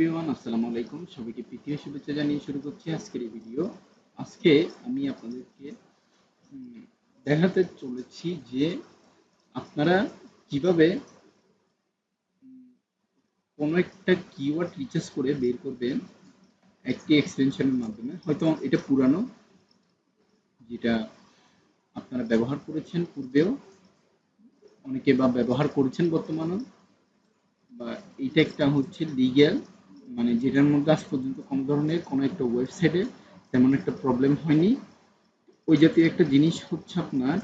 Everyone, আসসালামু আলাইকুম। সবাইকে প্রীতীয় শুভেচ্ছা জানিয়ে শুরু করছি আজকের এই ভিডিও। আজকে আমি আপনাদেরকে উম, দেখাতে চলেছি যে আপনারা কিভাবে কোনো একটা কিওয়ার্ড রিসার্চ করে বের করবেন একটি এক্সটেনশনের মাধ্যমে। হয়তো এটা পুরানো, যেটা আপনারা ব্যবহার করেছেন পূর্বেও, অনেকে বা ব্যবহার করছেন বর্তমানেও, বা এটা একটা হচ্ছে লিগ্যাল, মানে যেটার মধ্যে আজ পর্যন্ত কোনো ধরনের কোনো একটা ওয়েবসাইটে তেমন একটা প্রবলেম হয়নি। ওই জাতীয় একটা জিনিস হচ্ছে আপনার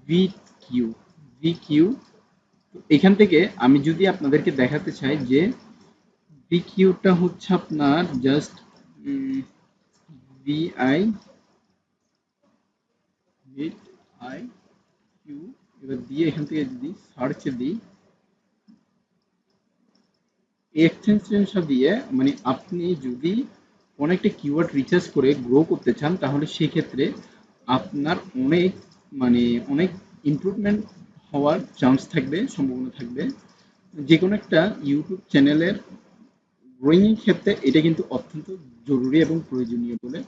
ভিকিউ। ভিকিউ এখান থেকে আমি যদি আপনাদেরকে দেখাতে চাই যে ভিকিউটা হচ্ছে আপনার জাস্ট ভিআই ভিট আই কিউ, এবার দিয়ে এখান থেকে যদি সার্চে দিই, এই এক্সটেনশনটা দিয়ে মানে আপনি যদি কোনো একটা কিওয়ার্ড রিসার্চ করে গ্রো করতে চান, তাহলে সেক্ষেত্রে আপনার অনেক মানে অনেক ইমপ্রুভমেন্ট হওয়ার চান্স থাকবে, সম্ভাবনা থাকবে। যে কোনো একটা ইউটিউব চ্যানেলের গ্রোয়িং এর ক্ষেত্রে এটা কিন্তু অত্যন্ত জরুরি এবং প্রয়োজনীয় বলে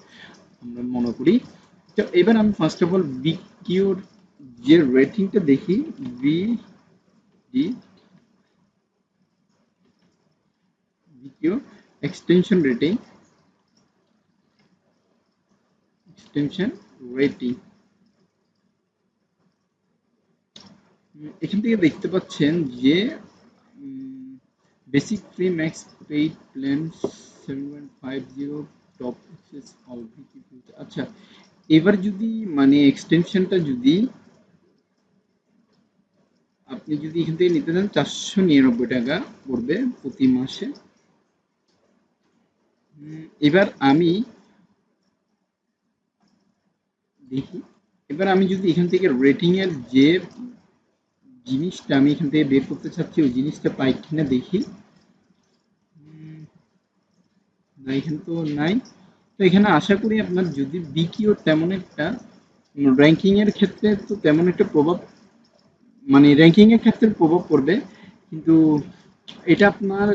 আমরা মনে করি। তো এবার আমি ফার্স্ট অফ অল ভিকিউর যে রেটিংটা দেখি, ভিডি ভিকিউ এক্সটেনশন রেটিং, এক্সটেনশন রেটিং এখান থেকে দেখতে পাচ্ছেন যে basic free max paid plan 7.50 top access all Vicky. আচ্ছা, এবার যদি মানে এক্সটেনশনটা যদি আপনি যদি এখান থেকে নিতে চান, 499 টাকা পড়বে প্রতি মাসে। এবার আমি দেখি, এবার আমি যদি এখান থেকে রেটিং এর যে জিনিসটা আমি এখান থেকে বের করতে চাচ্ছি ওই জিনিসটা পাই কিনা দেখি। না, এখানে তো নাই। তো এখানে আশা করি আপনার যদি বিকিও তেমন একটা র্যাঙ্কিং এর ক্ষেত্রে তো তেমন একটা প্রভাব, মানে র্যাঙ্কিং এর ক্ষেত্রে প্রভাব পড়বে, কিন্তু এটা আপনার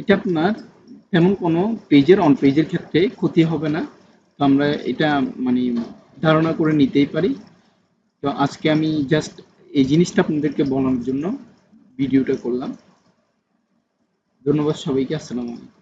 এটা আপনার তেমন কোনো পেজের অন পেজের ক্ষেত্রে ক্ষতি হবে না। তো আমরা এটা মানে ধারণা করে নিতেই পারি। তো আজকে আমি জাস্ট এই জিনিসটা আপনাদেরকে বলার জন্য ভিডিওটা করলাম। ধন্যবাদ সবাইকে। আসসালামু আলাইকুম।